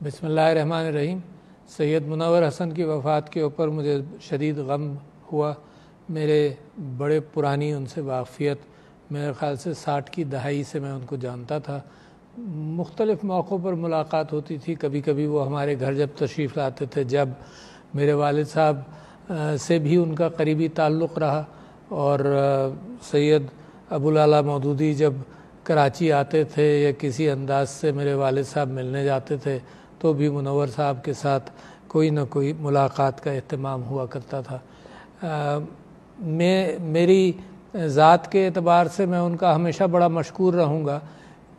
बिस्मिल्लाहिर्रहमानिर्रहीम। सैयद मुनव्वर हसन की वफ़ात के ऊपर मुझे शदीद गम हुआ। मेरे बड़े पुरानी उनसे वाक़फ़ियत, मेरे ख़्याल से 60 की दहाई से मैं उनको जानता था। मुख्तलिफ़ मौक़ों पर मुलाकात होती थी। कभी कभी वो हमारे घर जब तशरीफ़ लाते थे, जब मेरे वालिद साहब से भी उनका करीबी ताल्लुक़ रहा, और सैयद अबुल आला मौदूदी जब कराची आते थे या किसी अंदाज से मेरे वालिद साहब मिलने जाते थे तो भी मुनव्वर साहब के साथ कोई ना कोई मुलाकात का एहतमाम हुआ करता था। मेरी ज़ात के एतबार से मैं उनका हमेशा बड़ा मशकूर रहूँगा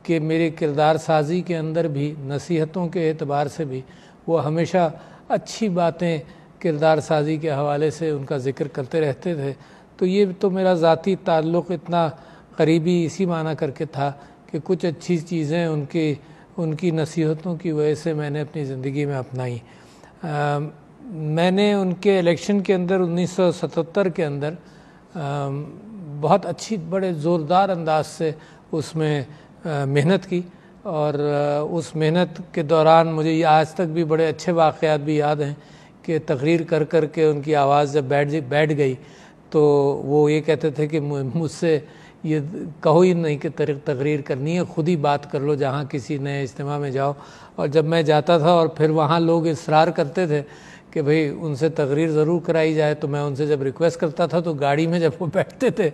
कि मेरे किरदार साजी के अंदर भी, नसीहतों के एतबार से भी, वो हमेशा अच्छी बातें किरदार साजी के हवाले से उनका ज़िक्र करते रहते थे। तो ये तो मेरा ज़ाती ताल्लुक़ इतना करीबी इसी माना करके था कि कुछ अच्छी चीज़ें उनकी नसीहतों की वजह से मैंने अपनी ज़िंदगी में अपनाई। मैंने उनके इलेक्शन के अंदर 1977 के अंदर बहुत अच्छी, बड़े ज़ोरदार अंदाज से उसमें मेहनत की, और उस मेहनत के दौरान मुझे आज तक भी बड़े अच्छे वाक़यात भी याद हैं कि तकरीर कर कर के उनकी आवाज़ जब बैठ गई तो वो ये कहते थे कि मुझसे ये कहो ही नहीं कि तकरीर करनी है, खुद ही बात कर लो जहाँ किसी नए इज्तिमा में जाओ। और जब मैं जाता था और फिर वहाँ लोग इसरार करते थे कि भाई उनसे तकरीर ज़रूर कराई जाए, तो मैं उनसे जब रिक्वेस्ट करता था तो गाड़ी में जब वो बैठते थे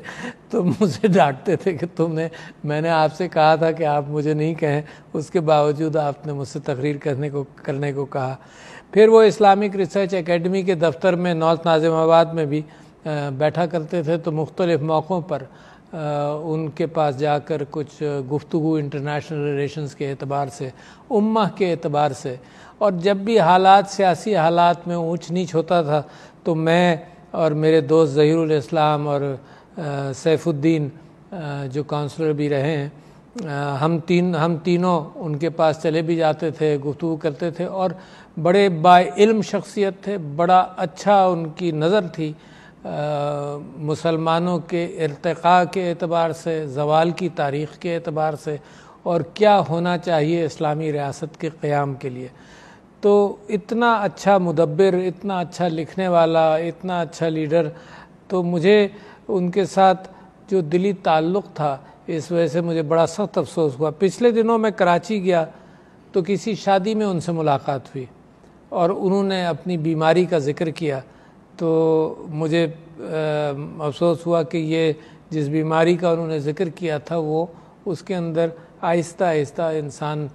तो मुझे डांटते थे कि मैंने आपसे कहा था कि आप मुझे नहीं कहें, उसके बावजूद आपने मुझसे तकरीर करने को कहा। फिर वो इस्लामिक रिसर्च एकेडमी के दफ्तर में नॉर्थ नाज़िमाबाद में भी बैठा करते थे, तो मुख्तलिफ़ मौक़ों पर उनके पास जाकर कुछ गुफ्तगू इंटरनेशनल रिलेशंस के एतबार से, उम्मा के एतबार से, और जब भी हालात, सियासी हालात में ऊंच नीच होता था तो मैं और मेरे दोस्त ज़हीरुल इस्लाम और सैफुद्दीन जो काउंसलर भी रहे हैं, हम तीनों उनके पास चले भी जाते थे, गुफ्तगू करते थे, और बड़े बाइल्म शख्सियत थे। बड़ा अच्छा उनकी नज़र थी मुसलमानों के इर्तिक़ा के एतबार से, ज़वाल की तारीख़ के एतबार से, और क्या होना चाहिए इस्लामी रियासत के क़याम के लिए। तो इतना अच्छा मुदब्बिर, इतना अच्छा लिखने वाला, इतना अच्छा लीडर, तो मुझे उनके साथ जो दिली ताल्लुक़ था, इस वजह से मुझे बड़ा सख्त अफसोस हुआ। पिछले दिनों मैं कराची गया तो किसी शादी में उनसे मुलाकात हुई और उन्होंने अपनी बीमारी का ज़िक्र किया, तो मुझे अफसोस हुआ कि ये जिस बीमारी का उन्होंने ज़िक्र किया था वो उसके अंदर आहिस्ता आहिस्ता इंसान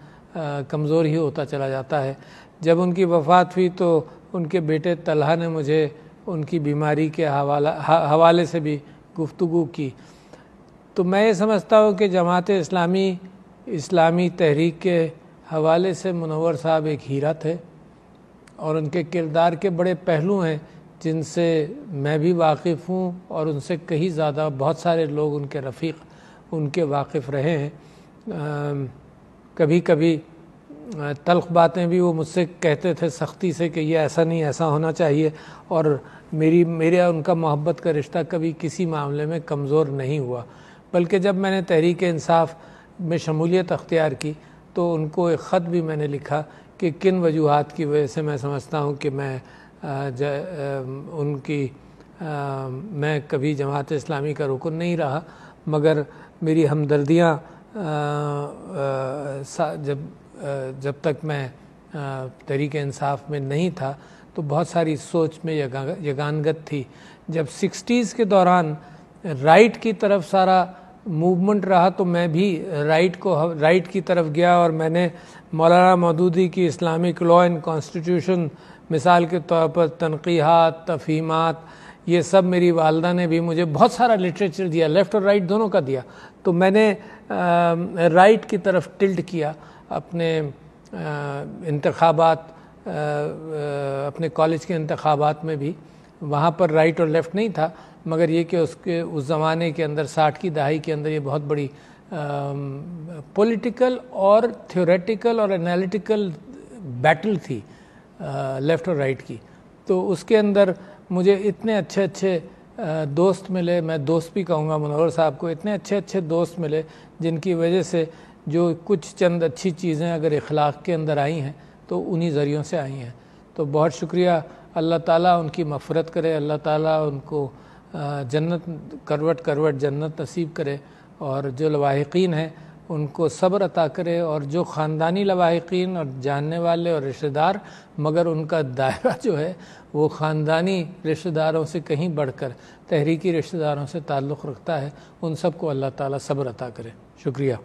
कमज़ोर ही होता चला जाता है। जब उनकी वफ़ात हुई तो उनके बेटे तलहा ने मुझे उनकी बीमारी के हवाले से भी गुफ्तगू की। तो मैं ये समझता हूँ कि जमात इस्लामी तहरीक के हवाले से मुनव्वर साहब एक हीरा थे, और उनके किरदार के बड़े पहलू हैं जिनसे मैं भी वाकिफ़ हूँ, और उनसे कहीं ज़्यादा बहुत सारे लोग, उनके रफ़ीक उनके वाकिफ़ रहे हैं। कभी कभी तल्ख़ बातें भी वो मुझसे कहते थे सख्ती से कि ये ऐसा नहीं, ऐसा होना चाहिए, और मेरा उनका मोहब्बत का रिश्ता कभी किसी मामले में कमज़ोर नहीं हुआ। बल्कि जब मैंने तहरीक इंसाफ में शमूलियत अख्तियार की तो उनको एक ख़त भी मैंने लिखा कि किन वजूहात की वजह से मैं समझता हूँ कि मैं कभी जमात इस्लामी का रुकन नहीं रहा, मगर मेरी हमदर्दियाँ जब तक मैं तहरीक इंसाफ में नहीं था तो बहुत सारी सोच में यगानगत थी। जब 60s के दौरान राइट की तरफ सारा मूवमेंट रहा तो मैं भी राइट की तरफ गया, और मैंने मौलाना मौदूदी की इस्लामिक लॉ एंड कॉन्स्टिट्यूशन मिसाल के तौर पर तनक़ीहात, तफ़हीमात, ये सब मेरी वालदा ने भी मुझे बहुत सारा लिटरेचर दिया, लेफ़्ट और राइट दोनों का दिया। तो मैंने राइट की तरफ टिल्ट किया अपने इंतखाबात, अपने कॉलेज के इंतखाबात में भी। वहाँ पर राइट और लेफ़्ट नहीं था, मगर ये कि उस ज़माने के अंदर 60 की दहाई के अंदर ये बहुत बड़ी पॉलिटिकल और थ्योरेटिकल और एनालिटिकल बैटल थी लेफ़्ट और राइट की। तो उसके अंदर मुझे इतने अच्छे अच्छे दोस्त मिले, मैं दोस्त भी कहूँगा मुनव्वर साहब को, इतने अच्छे अच्छे दोस्त मिले जिनकी वजह से जो कुछ चंद अच्छी चीज़ें अगर इखलाक के अंदर आई हैं تو انہی ذریعوں سے آئی ہیں۔ تو بہت شکریہ، اللہ تعالیٰ ان کی مغفرت کرے، اللہ تعالیٰ ان کو جنت کروٹ کروٹ جنت نصیب کرے، اور جو لواحقین ہیں ان کو صبر عطا کرے، اور جو خاندانی لواحقین اور جاننے والے اور رشتہ دار مگر ان کا دائرہ جو ہے وہ خاندانی رشتہ داروں سے کہیں بڑھ کر تحریکی رشتہ داروں سے تعلق رکھتا ہے، ان سب کو اللہ تعالیٰ صبر عطا کرے۔ شکریہ۔